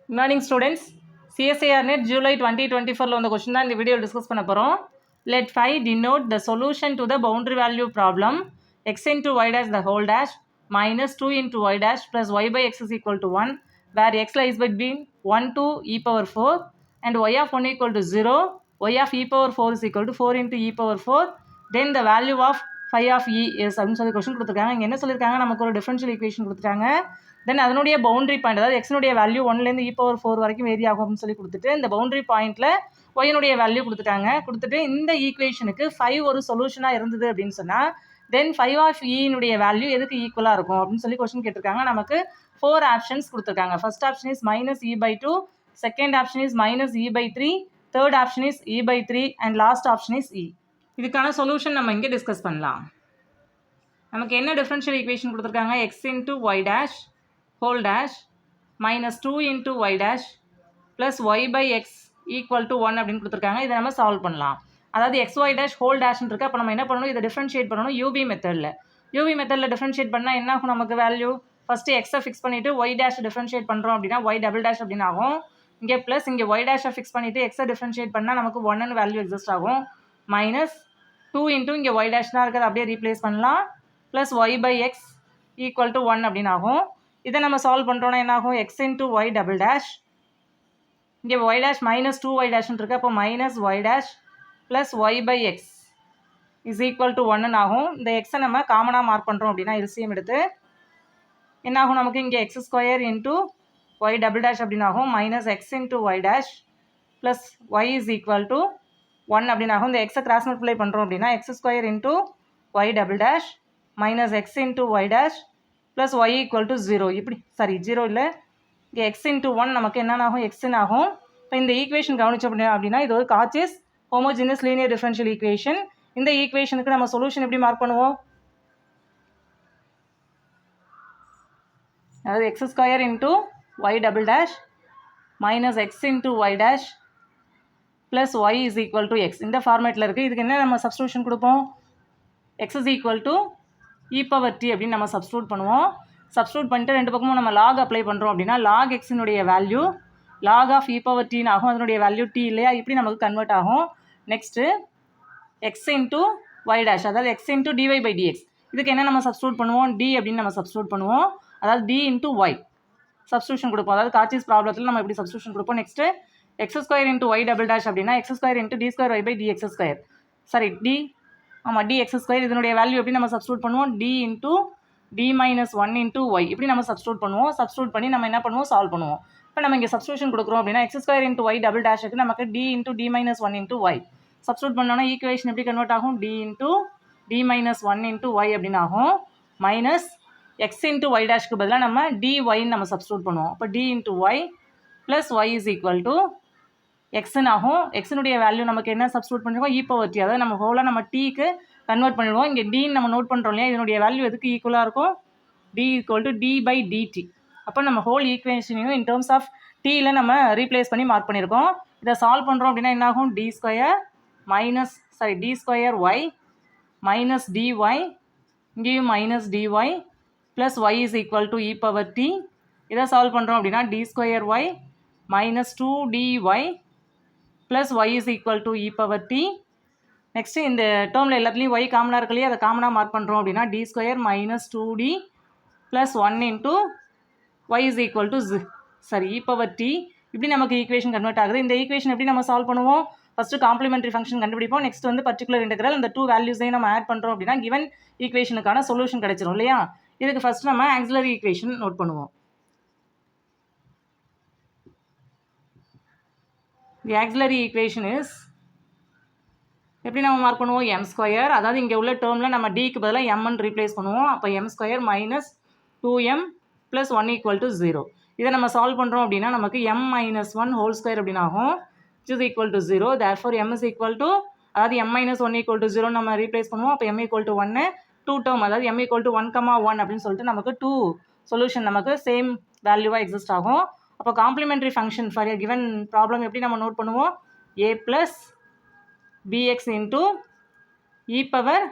Good morning students. CSIR Net July 2024 ல வந்த question தான் இந்த வீடியோ டிஸ்கஸ் பண்ண போறோம். Let phi denote the solution to the boundary value problem x into y dash the whole dash minus 2 into y dash plus y by x is equal to 1 where x lies between 1 to e power 4 and y of 1 equal to 0, y of e power 4 is equal to 4 into e power 4, then the value of phi of e is அப்படின்னு சொல்லி question கொடுத்துருக்காங்க. இங்கே என்ன சொல்லியிருக்காங்க, நமக்கு ஒரு differential equation கொடுத்துருக்காங்க. தென் அதனுடைய பவுண்டரி பாயிண்ட், அதாவது எக்ஸனுடைய வேல்யூ 1லேருந்து இ பவர் 4 வரைக்கும் வேரி ஆகும் அப்படின்னு சொல்லி கொடுத்துட்டு இந்த பவுண்டரி பாயிண்ட்டில் ஒய்னுடைய வேல்யூ கொடுத்துட்டாங்க. கொடுத்துட்டு இந்த ஈக்குவேஷனுக்கு 5 ஒரு சொல்யூஷனாக இருந்தது அப்படின்னு சொன்னால் தென் 5 ஆஃப் ஈனுடைய வேல்யூ எதுக்கு ஈக்குவலாக இருக்கும் அப்படின்னு சொல்லி கொஸ்டின் கேட்டிருக்காங்க. நமக்கு 4 ஆப்ஷன்ஸ் கொடுத்துருக்காங்க. First option is minus E by 2, second option is minus E by 3, third option is E by 3 and last option is E. இதுக்கான சொல்யூஷன் நம்ம இங்கே டிஸ்கஸ் பண்ணலாம். நமக்கு என்ன டிஃபரன்ஷியல் ஈக்குவேஷன் கொடுத்துருக்காங்க, X into Y dash whole dash minus 2 into Y dash plus Y by X equal to 1 அப்படின்னு கொடுத்துருக்காங்க. இதை நம்ம சால்வ் பண்ணலாம். அதாவது எக்ஸ் ஒய் டேஷ் ஹோல் டேஷ்னு இருக்குது. அப்போ நம்ம என்ன பண்ணணும், இதை டிஃபரன்ஷியேட் பண்ணணும் யூபி மெத்தடில். யூபி மெத்தடில் டிஃபரன்ஷியேட் பண்ணால் என்ன ஆகும், நமக்கு வேல்யூ ஃபஸ்ட்டு எக்ஸை ஃபிக்ஸ் பண்ணிவிட்டு ஒய் டேஷ் டிஃபரன்ஷியேட் பண்ணுறோம் அப்படின்னா ஒய் டபுள் டேஷ் அப்படின்னு ஆகும். இங்கே ப்ளஸ் இங்கே ஒய் டேஷை ஃபிக்ஸ் பண்ணிவிட்டு எக்ஸை டிஃபரன்ஷியேட் பண்ணால் நமக்கு 1ன்னு வேல்யூ எக்ஸிஸ்ட் ஆகும். மைனஸ் 2 இன்ட்டு இங்கே ஒய் டேஷ் தான் இருக்கிறது, அப்படியே ரீப்ளேஸ் பண்ணலாம். Plus Y by X equal to 1 அப்படின்னு ஆகும். இதை நம்ம சால்வ் பண்ணுறோன்னா என்ன ஆகும், X into Y double dash, இங்கே ஒய் டேஷ் மைனஸ் 2 ஒய் டேஷ்னு இருக்குது. அப்போ minus Y dash plus Y by X is equal to 1ன்னு ஆகும். இந்த எக்ஸை நம்ம காமனாக மார்க் பண்ணுறோம் அப்படின்னா எல்சிஎம் எடுத்து என்ன ஆகும், நமக்கு இங்கே X square into Y double dash அப்படின்னு ஆகும். Minus X into Y dash plus Y is equal to 1 அப்படின்னு ஆகும். இந்த எக்ஸை கிராஸ் மல்டிப்ளை பண்ணுறோம் அப்படின்னா X square into Y double dash minus X into Y dash plus Y equal to 0. இப்படி sorry 0 இல்லை, இங்கே எக்ஸ் இன்ட்டு 1 நமக்கு என்னென்ன ஆகும், எக்ஸ்ன்னு ஆகும். இப்போ இந்த ஈக்குவேஷன் கவனிச்சோம் அப்படின்னா இது ஒரு Cauchy's homogeneous linear differential equation. இந்த ஈக்குவேஷனுக்கு நம்ம சொல்யூஷன் எப்படி மார்க் பண்ணுவோம், அதாவது x square into Y double dash minus X into Y dash plus Y is equal to x இந்த ஃபார்மேட்டில் இருக்குது. இதுக்கு என்ன நம்ம சப்ஸ்டியூஷன் கொடுப்போம், x is equal to E power t அப்படின்னு நம்ம சப்ஸ்டியூட் பண்ணுவோம். சப்ஸ்டியூட் பண்ணிட்டு ரெண்டு பக்கமும் நம்ம லாக் அப்ளை பண்ணுறோம் அப்படின்னா லாக் எக்ஸினுடைய value log of E power டின்னு ஆகும். அதனுடைய வேல்யூ டி இல்லையா, இப்படி நமக்கு கன்வெர்ட் ஆகும். Next X into Y dash, அதாவது X into DY by DX, இதுக்கு என்ன நம்ம சப்ஸ்டியூட் பண்ணுவோம், டி அப்படின்னு நம்ம சப்ஸ்டியூட் பண்ணுவோம். அதாவது டி இன்ட்டு ஒய் சப்ஸ்டியூஷன் கொடுப்போம். அதாவது காச்சஸ் ப்ராப்ளத்தில் நம்ம இப்படி சப்ஸ்டியூஷன் கொடுப்போம். Next X square into Y double dash அப்படின்னா X square into D square Y by D X square, sorry D ஆமாம் டி எக்ஸ் ஸ்கொயர், இதனுடைய வேல்யூ எப்படி நம்ம சப்ஸ்டியூட் பண்ணுவோம், D into D minus 1 into Y இப்படி நம்ம substitute பண்ணுவோம். Substitute பண்ணி நம்ம என்ன பண்ணுவோம், சால்வ் பண்ணுவோம். இப்போ நம்ம இங்கே சப்ஸ்டியூஷன் கொடுக்குறோம் அப்படின்னா X square into Y double டேஷுக்கு நமக்கு D into D minus 1 into Y substitute பண்ணோன்னா ஈக்குவேஷன் எப்படி கன்வெர்ட் ஆகும், D into D minus 1 into Y அப்படின்னு ஆகும். மைனஸ் எக்ஸ் இன்ட்டு ஒய் டேஷ்க்கு பதிலாக நம்ம டி ஒய்ன்னு நம்ம சப்ஸ்டியூட் பண்ணுவோம். அப்போ D into Y plus Y is equal to எக்ஸ்ன்னு ஆகும். எக்ஸினுடைய வேல்யூ நமக்கு என்ன சப்ஸ்டியூட் பண்ணிருக்கோம், இ பவர் டி, அதாவது நம்ம ஹோலாக நம்ம டீக்கு கன்வெர்ட் பண்ணிடுவோம். இங்கே டின்னு நம்ம நோட் பண்ணுறோம் இல்லையா, இதனுடைய வேல்யூ எதுக்கு ஈக்குவலாக இருக்கும், D equal to d by dt. அப்போ நம்ம ஹோல் ஈக்குவேஷனையும் இன் டேர்ம்ஸ் ஆஃப் டீயில் நம்ம ரீப்ளேஸ் பண்ணி மார்க் பண்ணியிருக்கோம். இதை சால்வ் பண்ணுறோம் அப்படின்னா என்ன ஆகும், D square minus D square Y minus DY, இங்கேயும் minus DY plus Y is equal to E power T. இதை சால்வ் பண்ணுறோம் அப்படின்னா D square Y minus 2dy plus Y is equal to E power T. Next இந்த டேர்மில் எல்லாத்துலேயும் Y காமனாக இருக்கு இல்லையா, அதை காமனாக மார்க் பண்ணுறோம் அப்படின்னா D square minus 2d plus 1 into y is equal to E power t. இப்படி நமக்கு ஈக்குவேஷன் கன்வெர்ட் ஆகுது. இந்த ஈக்குவேஷன் எப்படி நம்ம சால்வ் பண்ணுவோம், ஃபஸ்ட்டு காம்ப்ளிமெண்ட்ரி ஃபங்க்ஷன் கண்டுபிடிப்போம். நெக்ஸ்ட் வந்து பர்டிகுலர் இன்டெக்ரல், அந்த 2 வேல்யூஸையும் நம்ம ஆட் பண்ணுறோம் அப்படின்னா கிவன் ஈக்குவேஷனுக்கான சொல்யூஷன் கிடைச்சிரும் இல்லையா. இதுக்கு ஃபஸ்ட்டு நம்ம ஆக்ஸிலரி ஈக்குவேஷன் நோட் பண்ணுவோம். தி ஆக்ஸிலரி ஈக்குவேஷன் இஸ் எப்படி நம்ம மார்க் பண்ணுவோம், எம் ஸ்கொயர், அதாவது இங்கே உள்ள டேர்மில் நம்ம டிக்கு பதிலாக எம்ன்னு ரீப்ளேஸ் பண்ணுவோம். அப்போ M square minus 2m plus 1 equal to 0. இதை நம்ம சால்வ் பண்ணுறோம் அப்படின்னா நமக்கு m மைனஸ் 1 ஹோல் ஸ்கொயர் அப்படின்னு ஆகும், which is equal to 0. therefore m is equal to, அதாவது m மைனஸ் 1 ஈக்குவல் டு 0 நம்ம ரீப்ளேஸ் பண்ணுவோம். அப்போ m ஈக்குவல் டு 1 2 டேர்ம், அதாவது m ஈக்குவல் டு 1,1 அப்படின்னு சொல்லிட்டு நமக்கு 2 சொல்யூஷன் நமக்கு சேம் வேல்யூவாக எக்ஸிஸ்ட் ஆகும். அப்போ complimentary function for a given problem எப்படி நம்ம நோட் பண்ணுவோம், a plus bx into e power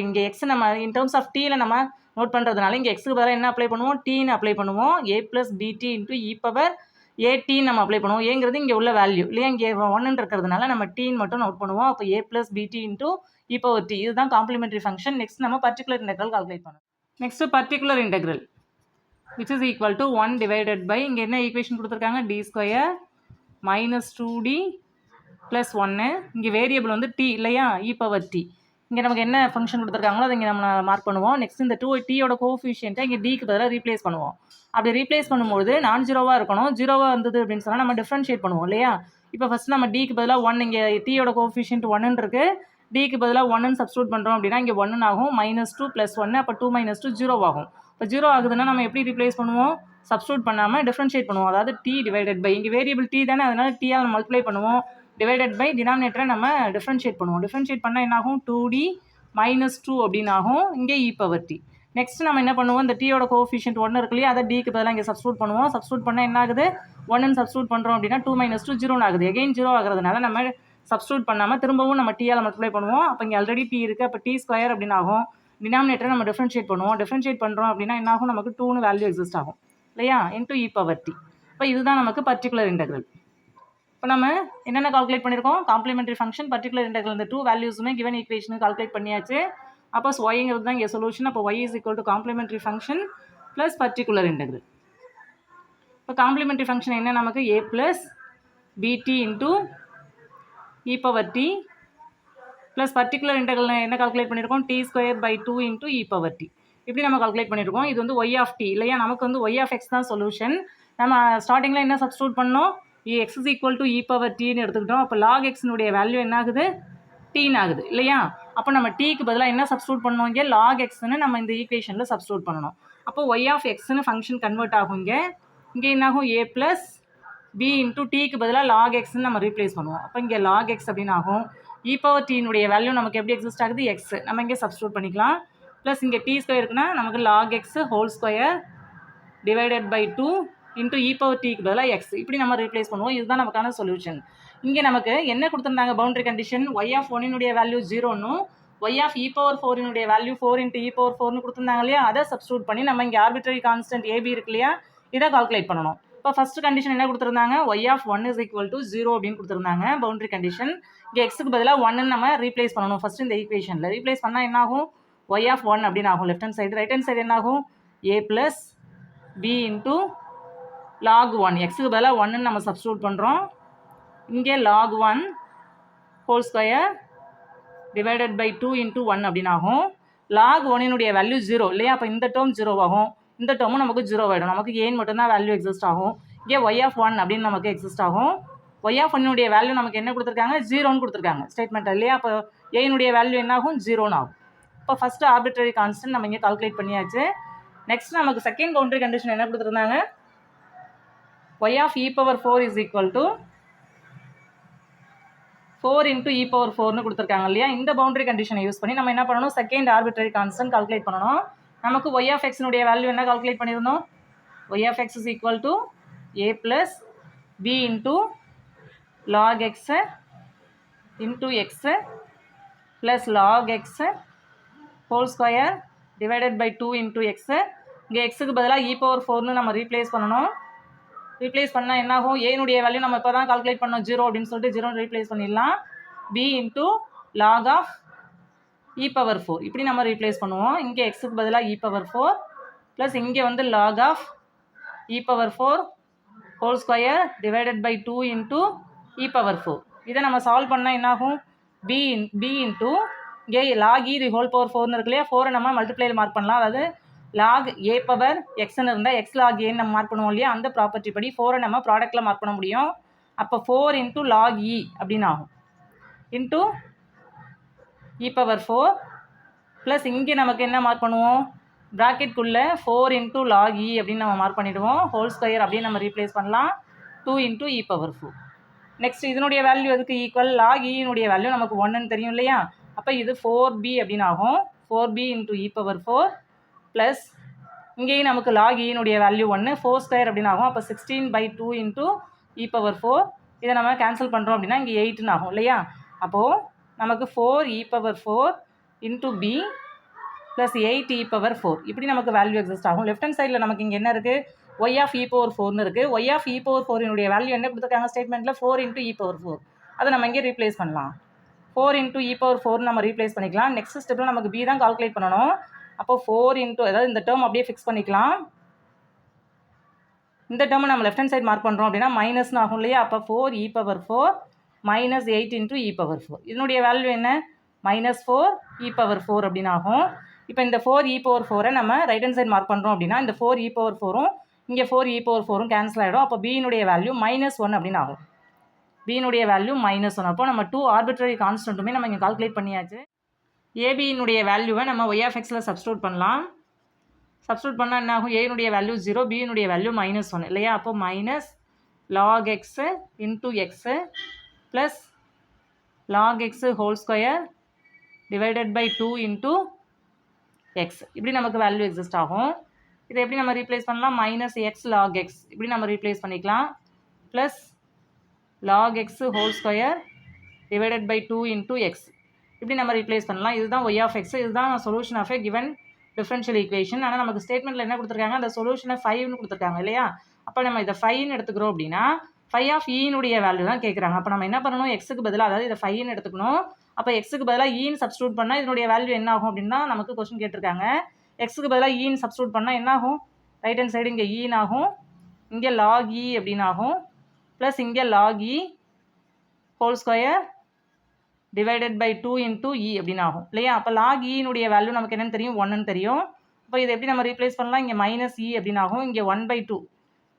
இங்கே எக்ஸ் நம்ம இன் டேர்ம்ஸ் ஆஃப் டீயில் நம்ம நோட் பண்ணுறதுனால இங்கே எக்ஸுக்கு பதிலாக என்ன அப்ளை பண்ணுவோம், டீன்னு அப்ளை பண்ணுவோம். a ப்ளஸ் பிடி இன்ட்டு இ பவர் ஏடி நம்ம அப்ளை பண்ணுவோம். ஏங்கிறது இங்கே உள்ள வேல்யூ இல்லையா, இங்கே 1 இருக்கிறதுனால நம்ம டீன்னு மட்டும் நோட் பண்ணுவோம். அப்போ a + bt into e power t இதுதான் காம்ப்ளிமெண்ட்ரி ஃபங்க்ஷன். நெக்ஸ்ட் நம்ம பர்டிகுலர் இன்டெக்ரல் கால்குலேட் பண்ணணும். Next particular integral which is equal to 1 divided by இங்கே என்ன ஈக்குவேஷன் கொடுத்துருக்காங்க, d² minus 2d plus 1. இங்கே வேரியபிள் வந்து t இல்லையா, e பவர் t. இங்கே நமக்கு என்ன ஃபங்க்ஷன் கொடுத்துருக்காங்களோ அதை இங்கே நம்ம மார்க் பண்ணுவோம். நெக்ஸ்ட் இந்த டீயோட கோஎஃபிஷியன்ட்டை இங்கே டிக்கு பதிலாக ரீப்ளேஸ் பண்ணுவோம். அப்படி ரீப்ளேஸ் பண்ணும்போது நான் ஜீரோவாக இருக்கணும். ஜீரோவாக இருந்தது அப்படின்னு சொன்னால் நம்ம டிஃப்ரென்ஷியேட் பண்ணுவோம் இல்லையா. இப்போ ஃபஸ்ட் நம்ம டிக்கு பதிலாக 1, இங்கே டீயோட கோஎஃபிஷியன்ட் 1 இருக்குது, டிக்கு பதிலாக 1 சப்ஸ்டியூட் பண்ணுறோம் அப்படின்னா இங்கே 1 ஆகும். -2 + 1 அப்போ 2 - 2 0 ஆகும். இப்போ 0 ஆகுதுன்னா நம்ம எப்படி ரீப்ளேஸ் பண்ணுவோம், சப்ஸ்டியூட் பண்ணாமல் டிஃப்ரென்ஷியேட் பண்ணுவோம். அதாவது t டிவைடட் பை, இங்கே வேரியபிள் t தானே, அதனால t-ஆல் மல்டிப்ளை பண்ணுவோம். டிவைடட் பை டினாமினேட்டரை நம்ம டிஃப்ரென்ஷியேட் பண்ணுவோம். டிஃப்ரென்ஷியேட் பண்ணால் என்ன ஆகும், 2d - 2 அப்படின்னு ஆகும். இங்கே e பவர் t. நெக்ஸ்ட் நம்ம என்ன பண்ணுவோம், இந்த டீயோட கோஎஃபிஷியன்ட் 1 இருக்கு இல்லையா, அதை டிக்கு பதிலாக இங்கே சப்ஸ்டியூட் பண்ணுவோம். சப்ஸ்டியூட் பண்ணால் என்ன ஆகுது, 1 சப்ஸ்டியூட் பண்ணுறோம் அப்படின்னா 2 - 2 0 ஆகுது. எகைன் 0 ஆகிறதுனால நம்ம சப்ஸ்டியூட் பண்ணாமல் திரும்பவும் நம்ம டீயால் மல்டிப்ளை பண்ணுவோம். அப்போ இங்கே ஆல்ரெடி t இருக்குது, அப்போ t² அப்படின்னு ஆகும். டினாமினேட்டரை நம்ம டிஃப்ரென்ஷியேட் பண்ணுவோம். டிஃப்ரென்ஷியேட் பண்ணுறோம் அப்படின்னா என்ன ஆகும், நமக்கு 2னு வேல்யூ எக்ஸிஸ்ட் ஆகும் இல்லையா, இன்டூ e பவர் t. இப்போ இதுதான் நமக்கு பர்டிகுலர் இன்டெக்ரல். இப்போ நம்ம என்னென்ன கால்குலேட் பண்ணியிருக்கோம், காம்ப்ளிமெண்ட்ரி ஃபங்க்ஷன், பர்டிகுலர் இன்டெக்ரல், இந்த 2 வேல்யூஸுமே கிவன் ஈக்குவேஷனுக்கு கால்குலேட் பண்ணியாச்சு. அப்போ yங்கிறது தான் இங்கே சொல்யூஷன். அப்போ y is equal to complimentary function plus particular integral. இப்போ காம்ப்ளிமெண்ட்ரி ஃபங்க்ஷன் என்ன, நமக்கு a + bt into e power t plus particular integral என்ன கால்குலேட் பண்ணியிருக்கோம், t²/2 into e power t. இப்படி நம்ம கால்குலேட் பண்ணியிருக்கோம். இது வந்து y of t இல்லையா, நமக்கு வந்து y of x தான் சொல்யூஷன். நம்ம ஸ்டார்டிங்கில் என்ன சப்ஸ்டியூட் பண்ணோம், x is equal to e power tன்னு எடுத்துக்கிட்டோம். அப்போ log xனுடைய வேல்யூ என்ன ஆகுது, டீன் ஆகுது இல்லையா. அப்போ நம்ம டீக்கு பதிலாக என்ன சப்ஸ்டியூட் பண்ணணும், இங்கே log xன்னு நம்ம இந்த ஈக்குவேஷனில் சப்ஸ்டியூட் பண்ணணும். அப்போ y of xன்னு ஃபங்க்ஷன் கன்வெர்ட் ஆகும். இங்கே என்ன ஆகும், a + b இன்டூ டீக்கு பதிலாக log xன்னு நம்ம ரீப்ளேஸ் பண்ணுவோம். அப்போ இங்கே log x அப்படின்னு ஆகும். e பவர் tனுடைய வேல்யூ நமக்கு எப்படி எக்ஸிஸ்ட் ஆகுது, x, நம்ம இங்கே சப்ஸ்டியூட் பண்ணிக்கலாம். ப்ளஸ் இங்கே t² இருக்குன்னா நமக்கு log x ² divided by 2 into e power tக்கு பதிலாக x, இப்படி நம்ம ரீப்ளேஸ் பண்ணுவோம். இதுதான் நமக்கான சொல்யூஷன். இங்கே நமக்கு என்ன கொடுத்துருந்தாங்க, பவுண்டரி கண்டிஷன் y of 1னுடைய வேல்யூ 0ன்னும் y of e பவர் 4னுடைய வேல்யூ 4 இன்ட்டு e பவர் 4னு கொடுத்துருந்தாங்க இல்லையா. அதை சப்ஸ்டியூட் பண்ணி நம்ம இங்கே ஆர்பிட்ரரி கான்ஸ்டன்ட் ab இருக்கு இல்லையா, இதை கால்குலேட் பண்ணணும். இப்போ ஃபர்ஸ்ட் கண்டிஷன் என்ன கொடுத்துருந்தாங்க, y of 1 is equal to 0 அப்படின்னு கொடுத்துருந்தாங்க பவுண்டரி கண்டிஷன். இங்கே எக்ஸுக்கு பதிலாக 1ன்னு நம்ம ரீப்ளேஸ் பண்ணணும். ஃபர்ஸ்ட் இந்த ஈக்குவேஷனில் ரீப்ளேஸ் பண்ணால் என்ன ஆகும், y of 1 அப்படின்னு ஆகும் left hand side. Right hand side என்ன ஆகும், a + b இன்டூ log 1, எக்ஸுக்கு பதிலாக 1ன்னு நம்ம சப்ஸ்டியூட் பண்ணுறோம். இங்கே log 1 ² டிவைடட் பை 2 இன்டூ 1 அப்படின்னு ஆகும். log 1னுடைய வேல்யூ 0 இல்லையா, அப்போ இந்த டேர்ம் 0 ஆகும், இந்த டேர்மும் நமக்கு 0 ஆகிடும். நமக்கு ஏன் மட்டும்தான் வேல்யூ எக்ஸிஸ்ட் ஆகும். இங்கே y of 1 அப்படின்னு நமக்கு எக்ஸிஸ்ட் ஆகும். y of 1னுடைய வேல்யூ நமக்கு என்ன கொடுத்துருக்காங்க, 0ன்னு கொடுத்துருக்காங்க ஸ்டேட்மெண்ட் இல்லையா. அப்போ ஏனுடைய வேல்யூ என்ன ஆகும், 0ன்னு ஆகும். இப்போ ஃபஸ்ட்டு ஆர்பிட்ரரி கான்ஸ்டன்ட் நம்ம இங்கே கால்குலேட் பண்ணியாச்சு. நெக்ஸ்ட் நமக்கு செகண்ட் பவுண்டரி கண்டிஷன் என்ன கொடுத்துருந்தாங்க, y of e power 4 is equal to 4 into e power 4னு கொடுத்துருக்காங்க இல்லையா. இந்த பவுண்டரி கண்டிஷனை யூஸ் பண்ணி நம்ம என்ன பண்ணணும், செகண்ட் ஆர்பிட்ரரி கான்ஸ்டன்ட் கால்குலேட் பண்ணணும். நமக்கு y of xனுடைய வேல்யூ என்ன கால்குலேட் பண்ணியிருந்தோம், y of x is equal to a + b into log x into x plus log x ² divided by 2 into x. இங்கே எக்ஸுக்கு பதிலாக e பவர் 4னு நம்ம ரீப்ளேஸ் பண்ணணும். Replace பண்ணால் என்ன ஆகும், ஏனுடைய வேல்யூ நம்ம இப்போ தான் கால்குலேட் பண்ணோம் 0 அப்படின்னு சொல்லிட்டு 0 ரீப்ளேஸ் பண்ணிடலாம். b into log of e power 4 இப்படி நம்ம ரீப்ளேஸ் பண்ணுவோம். இங்கே எக்ஸுக்கு பதிலாக e பவர் 4 ப்ளஸ் இங்கே வந்து log of e power 4 ² divided by 2 into e power 4. இதை நம்ம சால்வ் பண்ணால் என்ன ஆகும், b இன்டூ இங்கே log e ஹோல் பவர் 4னு இருக்கு இல்லையா, 4 நம்ம மல்டிப்ளைல மார்க் பண்ணலாம். அதாவது log a பவர் xன்னு இருந்தால் x log a நம்ம மார்க் பண்ணுவோம் இல்லையா, அந்த ப்ராப்பர்ட்டி படி 4 நம்ம ப்ராடக்ட்டில் மார்க் பண்ண முடியும். அப்போ 4 இன்டூ log e அப்படின்னு ஆகும் இன்டூ e பவர் 4 ப்ளஸ் இங்கே நமக்கு என்ன மார்க் பண்ணுவோம், ப்ராக்கெட்குள்ளே 4 இன்டூ log e அப்படின்னு நம்ம மார்க் பண்ணிவிடுவோம். ² அப்படின்னு நம்ம ரீப்ளேஸ் பண்ணலாம். 2 இன்டூ e பவர் 4. நெக்ஸ்ட் இதனுடைய வேல்யூ எதுக்கு ஈக்குவல், log e-னுடைய வேல்யூ நமக்கு 1ன்னு தெரியும் இல்லையா. அப்போ இது 4b அப்படின்னு ஆகும். 4b into e power 4 plus இங்கேயும் நமக்கு log e-னுடைய வேல்யூ 1, 4² அப்படின்னு ஆகும். அப்போ 16/2 இன்டூ e பவர் 4. இதை நம்ம கேன்சல் பண்ணுறோம் அப்படின்னா இங்கே 8ன்னு ஆகும் இல்லையா. அப்போது நமக்கு 4 e power 4 into b plus 8 e power 4 இப்படி நமக்கு வேல்யூ எக்ஸிஸ்ட் ஆகும். லெஃப்ட் ஹேண்ட் சைடில் நமக்கு இங்கே என்ன இருக்குது, ஒய் ஆஃப் இ பவர் 4னு இருக்குது. Y of E power 4 value என்ன கொடுத்துருக்காங்க ஸ்டேட்மெண்ட்டில் 4 இன்ட்டு இ பவர் 4. அதை நம்ம இங்கே ரீப்ளேஸ் பண்ணலாம். 4 இன்ட்டு இ பவர் 4 நம்ம ரீப்ளேஸ் பண்ணிக்கலாம். நெக்ஸ்ட் ஸ்டெப்பில் நமக்கு பி தான் கால்குலேட் பண்ணணும். அப்போ 4 இன்ட்டு அதாவது இந்த டேர்ம் அப்படியே ஃபிக்ஸ் பண்ணிக்கலாம். இந்த டேர்மை நம்ம லெஃப்ட் ஹேண்ட் சைட் மார்க் பண்ணுறோம் அப்படின்னா மைனஸ்னு ஆகும் இல்லையா. அப்போ 4 இ power 4 minus 8 into e power 4. இதனுடைய வேல்யூ என்ன, -4 இ பவர் 4 அப்படின்னு ஆகும். இப்போ இந்த 4 இ பவர் 4 நம்ம ரைட் ஹேண்ட் சைட் மார்க் பண்ணுறோம் அப்படின்னா இந்த 4 இ பவர் 4ம் இங்கே 4 இ பவர் 4ம் கேன்சல் ஆகிடும். அப்போ பியினுடைய வேல்யூ -1 அப்படின்னு ஆகும். பியினுடைய வேல்யூ -1. அப்போ நம்ம 2 ஆர்பிட்ரரி கான்ஸ்டன்ட்டுமே நம்ம இங்கே கால்குலேட் பண்ணியாச்சு. ஏபியினுடைய வேல்யூவை நம்ம ஒய் ஆஃப் எக்ஸில் சப்ஸ்டியூட் பண்ணலாம். சப்ஸ்டியூட் பண்ணால் என்ன ஆகும், ஏனுடைய வேல்யூ 0, பியினுடைய வேல்யூ -1 இல்லையா. அப்போ minus log x into x plus log x whole square divided by 2 into x. இப்படி நமக்கு வேல்யூ எக்ஸிஸ்ட் ஆகும். இதை எப்படி நம்ம ரீப்ளேஸ் பண்ணலாம், -x log x இப்படி நம்ம ரீப்ளேஸ் பண்ணிக்கலாம். Plus log x whole square divided by 2 into x இப்படி நம்ம ரீப்ளேஸ் பண்ணலாம். இதுதான் ஒய் ஆஃப் எக்ஸ், இதுதான் solution of a given differential equation. ஆனால் நமக்கு ஸ்டேட்மெண்ட்டில் என்ன கொடுத்துருக்காங்க, அந்த சொல்யூஷனை 5னு கொடுத்துருக்காங்க இல்லையா. அப்போ நம்ம இதை 5னு எடுத்துக்கிறோம் அப்படின்னா 5 ஆஃப் ஈனுடைய வேல்யூ தான் கேட்குறாங்க. அப்போ நம்ம என்ன பண்ணணும், எக்ஸுக்கு பதிலாக அதாவது இதை 5னு எடுத்துக்கணும். அப்போ எக்ஸுக்கு பதிலாக ஈன்னு சப்ஸ்டியூட் பண்ணால் இதனுடைய வேல்யூ என்ன ஆகும் அப்படின்னா நமக்கு கொஸ்டின் கேட்டிருக்காங்க. எக்ஸுக்கு பதிலாக ஈன்னு சப்ஸ்டியூட் பண்ணால் என்ன ஆகும், ரைட் ஹேண்ட் சைடு இங்கே ஈன்னு ஆகும், இங்கே log e அப்படின்னு ஆகும், ப்ளஸ் இங்கே log e whole square divided by 2 into E அப்படின்னு ஆகும் இல்லையா. அப்போ log ஈனுடைய வேல்யூ நமக்கு என்னென்னு தெரியும், 1ன்னு தெரியும். அப்போ இதை எப்படி நம்ம ரீப்ளேஸ் பண்ணலாம், இங்கே -e அப்படின்னு ஆகும், இங்கே 1/2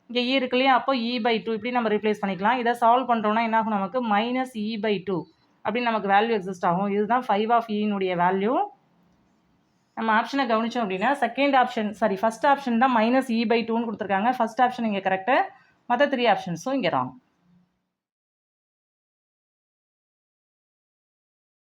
இங்கே இ இருக்கு இல்லையா. அப்போ e/2 இப்படி நம்ம ரீப்ளேஸ் பண்ணிக்கலாம். இதை சால்வ் பண்ணுறோன்னா என்ன ஆகும், நமக்கு -e/2 அப்படின்னு நமக்கு வேல்யூ எக்ஸிஸ்ட் ஆகும். இதுதான் 5 ஆஃப் ஈனுடைய வேல்யூ. நம்ம ஆப்ஷனை கவனித்தோம் அப்படின்னா ஃபஸ்ட் ஆப்ஷன் தான் -e/2ன்னு கொடுத்துருக்காங்க. ஃபஸ்ட் ஆப்ஷன் இங்கே கரெக்டு, மற்ற 3 ஆப்ஷன்ஸும் இங்கே ராங்.